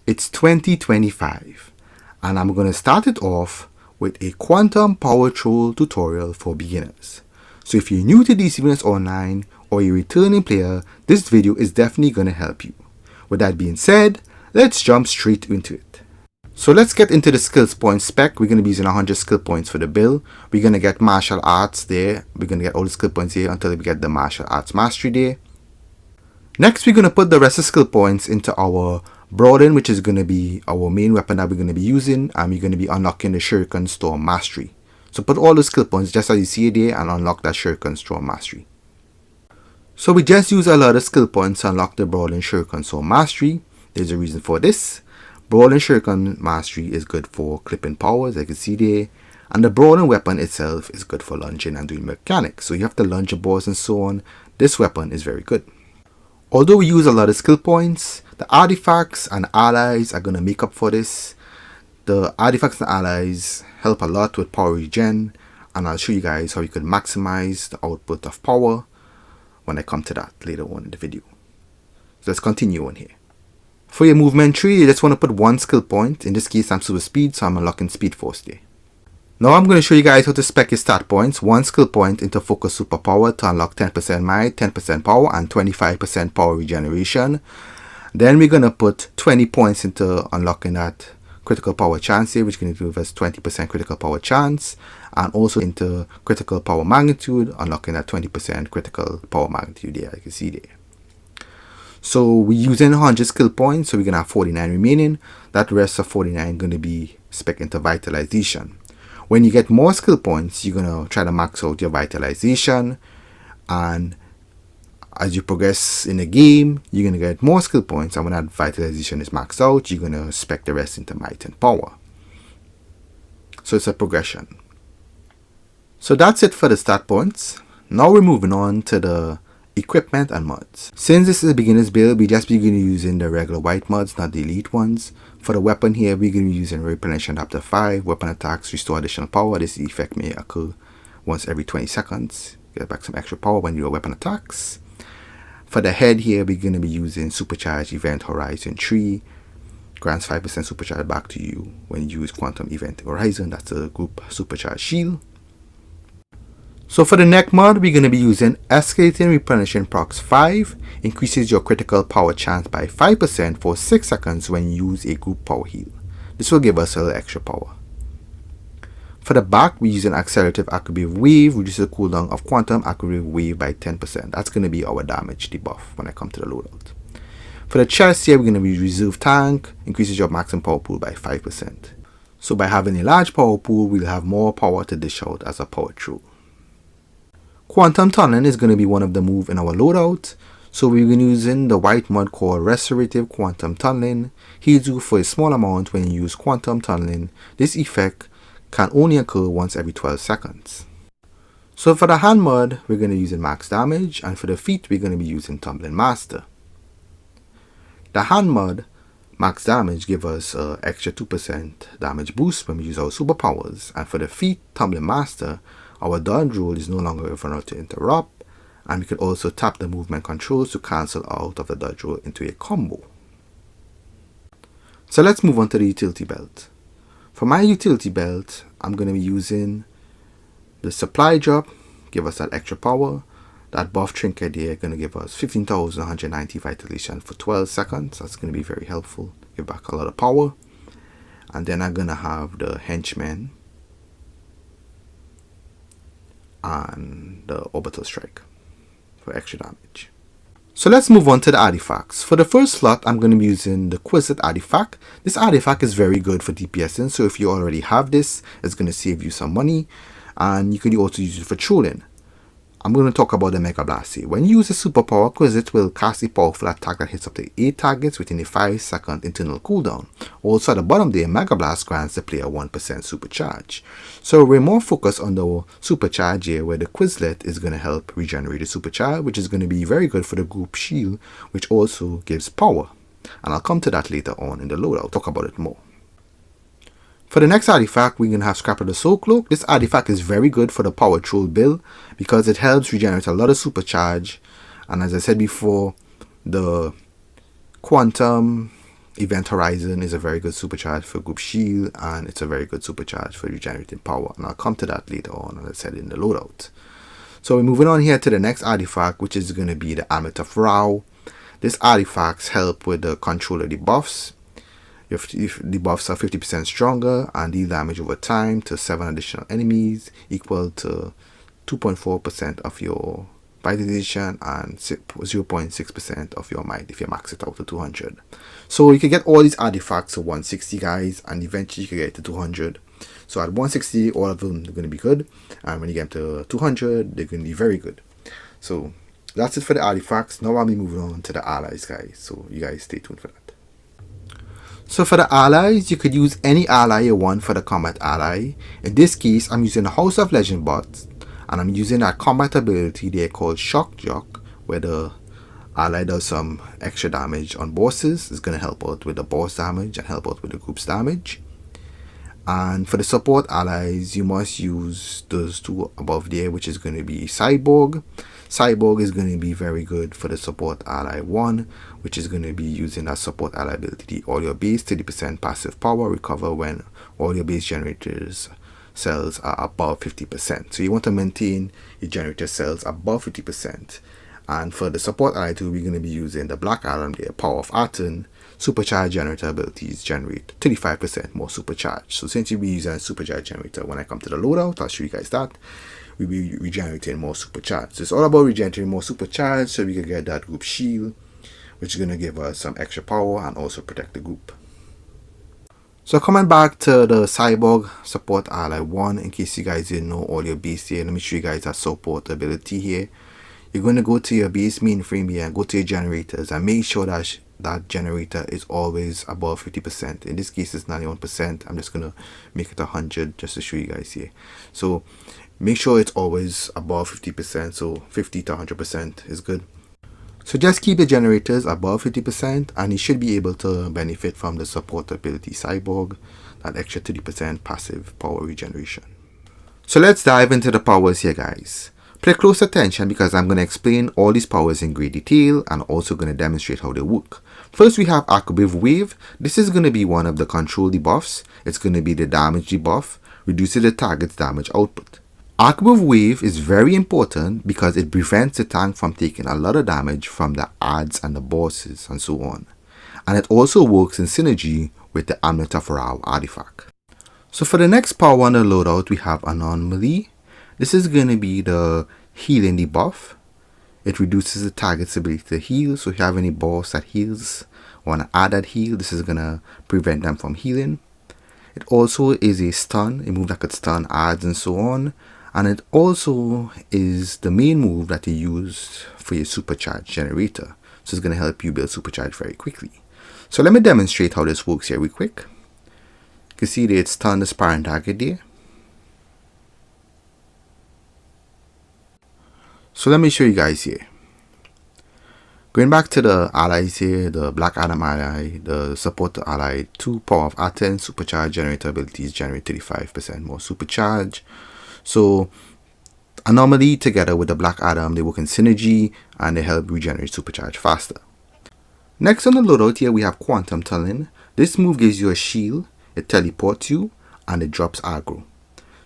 It's 2025 and I'm going to start it off with a quantum power troll tutorial for beginners. So if you're new to DCUO Online or you're a returning player, this video is definitely going to help you. With that being said, let's jump straight into it. So let's get into the skills points spec. We're going to be using 100 skill points for the build. We're going to get martial arts there. We're going to get all the skill points here until we get the martial arts mastery there. Next, we're going to put the rest of the skill points into our broaden, which is going to be our main weapon that we're going to be using, and we're going to be unlocking the shuriken storm mastery. So put all the skill points just as you see it there and unlock that shuriken storm mastery. So we just use a lot of skill points to unlock the broaden shuriken storm mastery. There's a reason for this. Broaden shuriken mastery is good for clipping powers, like you can see there, and the broaden weapon itself is good for lunging and doing mechanics. So you have to lunge your balls and so on. This weapon is very good. Although we use a lot of skill points, the artifacts and allies are going to make up for this. The artifacts and allies help a lot with power regen, and I'll show you guys how you could maximize the output of power when I come to that later on in the video. So let's continue on here. For your movement tree, you just want to put one skill point. In this case, I'm super speed, so I'm unlocking speed force there. Now I'm going to show you guys how to spec your stat points. One skill point into focus superpower to unlock 10% might, 10% power, and 25% power regeneration. Then we're going to put 20 points into unlocking that critical power chance here, which is going to give us 20% critical power chance, and also into critical power magnitude, unlocking that 20% critical power magnitude there, you can see there. So we're using 100 skill points, so we're going to have 49 remaining. That rest of 49 going to be spec into vitalization. When you get more skill points, you're going to try to max out your vitalization, and as you progress in the game, you're going to get more skill points, and when that vitalization is maxed out, you're going to spec the rest into might and power. So it's a progression. So that's it for the stat points. Now we're moving on to the equipment and mods. Since this is a beginner's build, we just begin using the regular white mods, not the elite ones. For the weapon here, we're going to be using Replenish Adapter 5, weapon attacks, restore additional power. This effect may occur once every 20 seconds. Get back some extra power when you do weapon attacks. For the head here, we're going to be using Supercharge Event Horizon 3. Grants 5% supercharge back to you when you use Quantum Event Horizon. That's a group supercharge shield. So for the neck mod, we're going to be using Escalating Replenishing Procs 5. Increases your critical power chance by 5% for 6 seconds when you use a group power heal. This will give us a little extra power. For the back, we're using Accelerative Acrobatic Wave, reduces the cooldown of Quantum Acrobatic Wave by 10%. That's going to be our damage debuff when I come to the loadout. For the chest here, we're going to be Reserve Tank, increases your maximum power pool by 5%. So by having a large power pool, we'll have more power to dish out as a power troll. Quantum Tunneling is going to be one of the moves in our loadout. So we're going to be using the white mod called Restorative Quantum Tunneling. Heals you for a small amount when you use Quantum Tunneling. This effect can only occur once every 12 seconds. So for the hand mod, we're going to be using max damage, and for the feet, we're going to be using Tumbling Master. The hand mod, max damage, gives us an extra 2% damage boost when we use our superpowers, and for the feet, Tumbling Master, our dodge roll is no longer vulnerable to interrupt, and we can also tap the movement controls to cancel out of the dodge roll into a combo. So let's move on to the utility belt. For my utility belt, I'm going to be using the supply drop, give us that extra power. That buff trinket there going to give us 15,190 vitalization for 12 seconds. That's going to be very helpful, give back a lot of power. And then I'm going to have the henchman and the orbital strike for extra damage. So let's move on to the artifacts. For the first slot, I'm going to be using the Quizlet artifact. This artifact is very good for DPSing, so if you already have this, it's going to save you some money, and you can also use it for trolling. I'm going to talk about the Mega Blast here. When you use a superpower, Quizlet will cast a powerful attack that hits up to 8 targets within a 5-second internal cooldown. Also at the bottom there, Mega Blast grants the player 1% supercharge. So we're more focused on the supercharge here, where the Quizlet is going to help regenerate the supercharge, which is going to be very good for the group shield, which also gives power. And I'll come to that later on in the loadout. I'll talk about it more. For the next artifact, we're going to have Scrap of the Soul Cloak. This artifact is very good for the Power Troll build because it helps regenerate a lot of supercharge. And as I said before, the Quantum Event Horizon is a very good supercharge for group shield, and it's a very good supercharge for regenerating power, and I'll come to that later on, as I said, in the loadout. So we're moving on here to the next artifact, which is going to be the Amulet of Ra. This artifacts help with the control of the buffs. If the buffs are 50% stronger and deal damage over time to 7 additional enemies, equal to 2.4% of your vitalization and 0.6% of your might if you max it out to 200. So you can get all these artifacts to 160, guys, and eventually you can get to 200. So at 160, all of them are going to be good, and when you get to 200, they're going to be very good. So that's it for the artifacts. Now I'll be moving on to the allies, guys, so you guys stay tuned for that. So for the allies, you could use any ally you want for the combat ally. In this case, I'm using the House of Legend bots, and I'm using that combat ability there called Shock Jock, where the ally does some extra damage on bosses. It's going to help out with the boss damage and help out with the group's damage. And for the support allies, you must use those two above there, which is going to be Cyborg. Cyborg is going to be very good for the support ally 1, which is going to be using that support ally ability. All your base 30% passive power recover when all your base generators cells are above 50%. So you want to maintain your generator cells above 50%. And for the support ally 2, we're going to be using the Black Adam there, Power of Aten. Supercharge generator abilities generate 35% more supercharge. So since you'll be using a supercharge generator, when I come to the loadout, I'll show you guys that. We'll be regenerating more supercharge. So it's all about regenerating more supercharge so we can get that group shield, which is going to give us some extra power and also protect the group. So coming back to the Cyborg support ally 1, in case you guys didn't know all your base here, let me show you guys that support ability here. You're going to go to your base mainframe here and go to your generators and make sure that that generator is always above 50%. In this case it's 91%. I'm just going to make it 100 just to show you guys here. So make sure it's always above 50%, so 50 to 100% is good. So just keep the generators above 50% and you should be able to benefit from the support ability Cyborg, that extra 30% passive power regeneration. So let's dive into the powers here, guys. Pay close attention because I'm going to explain all these powers in great detail and also going to demonstrate how they work. First we have Archwave Wave. This is going to be one of the control debuffs. It's going to be the damage debuff, reduces the target's damage output. Archwave Wave is very important because it prevents the tank from taking a lot of damage from the adds and the bosses and so on. And it also works in synergy with the Amulet of Ra artifact. So for the next power on the loadout we have Anomaly. This is going to be the healing debuff. It reduces the target's ability to heal. So if you have any boss that heals, want to add that heal, this is going to prevent them from healing. It also is a stun, a move that could stun adds and so on. And it also is the main move that you use for your supercharge generator. So it's going to help you build supercharge very quickly. So let me demonstrate how this works here real quick. You can see that it's stunned the sparring target there. So let me show you guys here. Going back to the allies here, the Black Adam ally, the support ally 2, Power of Aten, supercharge generator abilities generate 35% more supercharge. So Anomaly together with the Black Adam, they work in synergy and they help regenerate supercharge faster. Next on the loadout here we have Quantum Tunneling. This move gives you a shield, it teleports you, and it drops aggro.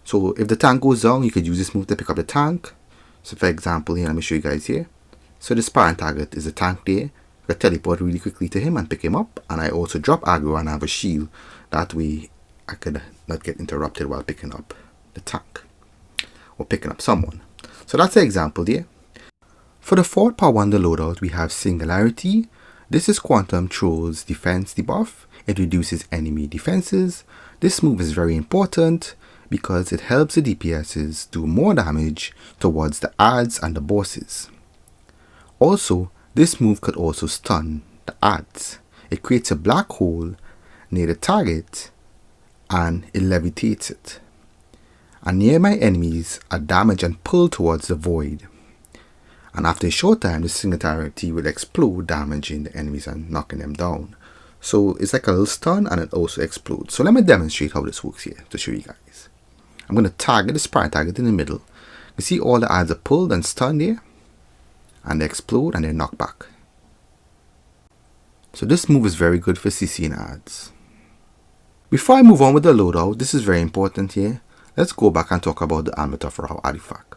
So if the tank goes down, you could use this move to pick up the tank. So for example here, let me show you guys here. So the sparring target is a tank there. I teleport really quickly to him and pick him up, and I also drop aggro and have a shield. That way I could not get interrupted while picking up the tank or picking up someone. So that's the example there. For the fourth power on the loadout we have Singularity. This is Quantum Troll's defense debuff. It reduces enemy defenses. This move is very important because it helps the DPSs do more damage towards the adds and the bosses. Also, this move could also stun the adds. It creates a black hole near the target and it levitates it. And nearby enemies are damaged and pulled towards the void. And after a short time, the Singularity will explode, damaging the enemies and knocking them down. So it's like a little stun and it also explodes. So let me demonstrate how this works here to show you guys. I'm going to target the sprite target in the middle. You see all the adds are pulled and stunned there. And they explode and they knock back. So this move is very good for CC and ads. Before I move on with the loadout, this is very important here. Let's go back and talk about the Amulet of Ra artifact.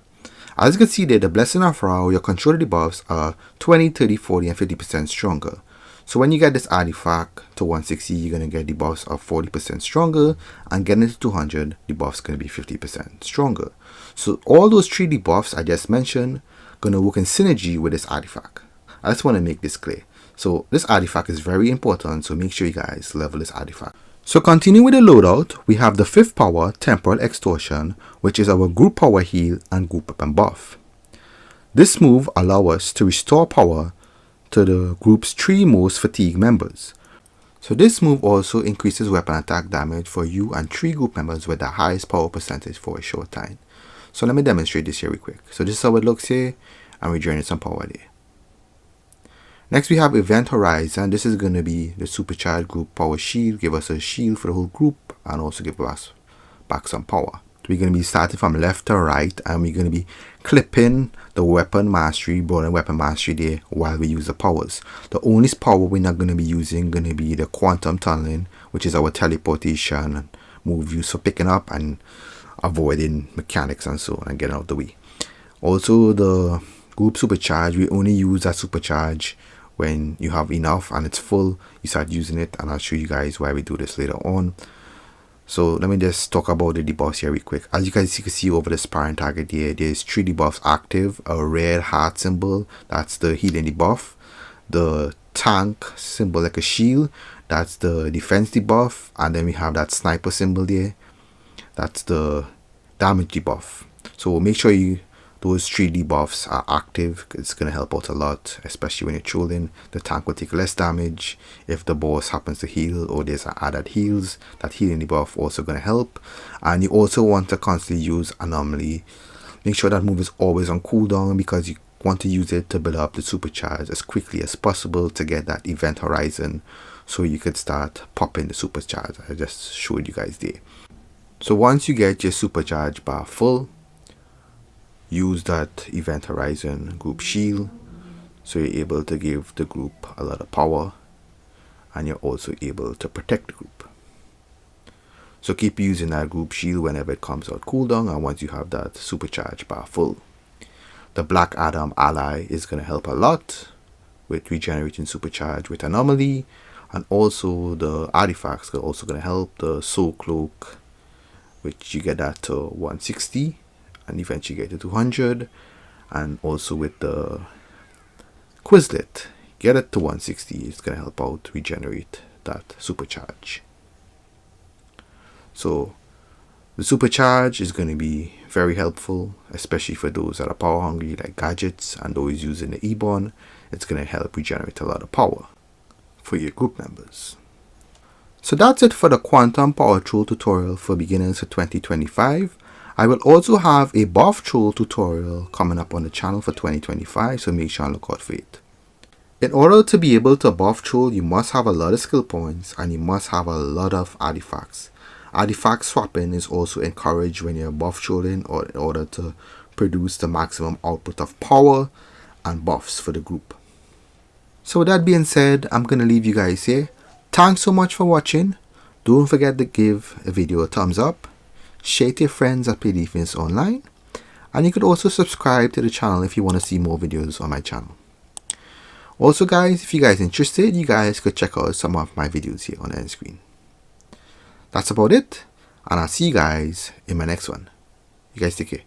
As you can see there, the Blessing of Ra, your controller debuffs are 20, 30, 40 and 50% stronger. So when you get this artifact to 160, you're going to get debuffs of 40% stronger, and getting it to 200, debuffs going to be 50% stronger. So all those 3 debuffs I just mentioned going to work in synergy with this artifact. I just want to make this clear. So this artifact is very important, so make sure you guys level this artifact. So continuing with the loadout, we have the 5th power, Temporal Extortion, which is our group power heal and group weapon buff. This move allows us to restore power to the group's 3 most fatigued members. So this move also increases weapon attack damage for you and 3 group members with the highest power percentage for a short time. So let me demonstrate this here real quick. So this is how it looks here, and we generate some power there. Next we have Event Horizon. This is going to be the supercharged group power shield, give us a shield for the whole group and also give us back some power. We're going to be starting from left to right, and we're going to be clipping the weapon mastery, broaden weapon mastery there while we use the powers. The only power we're not going to be using going to be the quantum tunneling, which is our teleportation move used for picking up and avoiding mechanics and so on and getting out of the way. Also the group supercharge, we only use that supercharge when you have enough and it's full. You start using it, and I'll show you guys why we do this later on. So let me just talk about the debuffs here real quick. As you guys can see over the sparring target here, there's 3 debuffs active. A red heart symbol, that's the healing debuff. The tank symbol like a shield, that's the defense debuff. And then we have that sniper symbol there, that's the damage debuff. So make sure those 3 debuffs are active. It's going to help out a lot, especially when you're trolling. The tank will take less damage if the boss happens to heal or there's an added heals. That healing debuff also going to help. And you also want to constantly use Anomaly. Make sure that move is always on cooldown, because you want to use it to build up the supercharge as quickly as possible to get that Event Horizon, so you could start popping the supercharge. I just showed you guys there. So once you get your supercharge bar full, use that Event Horizon group shield, so you're able to give the group a lot of power, and you're also able to protect the group. So keep using that group shield whenever it comes out cooldown, and once you have that supercharge bar full. The Black Adam ally is going to help a lot with regenerating supercharge with Anomaly, and also the artifacts are also going to help. The Soul Cloak, which you get that to 160 and eventually get to 200, and also with the Quizlet, get it to 160. It's going to help out regenerate that supercharge. So the supercharge is going to be very helpful, especially for those that are power hungry like gadgets and those using the E-Bond. It's going to help regenerate a lot of power for your group members. So that's it for the Quantum Power Troll tutorial for beginners for 2025. I will also have a buff troll tutorial coming up on the channel for 2025, so make sure and look out for it. In order to be able to buff troll, you must have a lot of skill points and you must have a lot of artifacts. Artifact swapping is also encouraged when you're buff trolling, or in order to produce the maximum output of power and buffs for the group. So with that being said, I'm going to leave you guys here. Thanks so much for watching. Don't forget to give a video a thumbs up. Share to your friends that play defense online, and you could also subscribe to the channel if you want to see more videos on my channel. Also guys, if you guys are interested, you guys could check out some of my videos here on the end screen. That's about it, and I'll see you guys in my next one. You guys take care.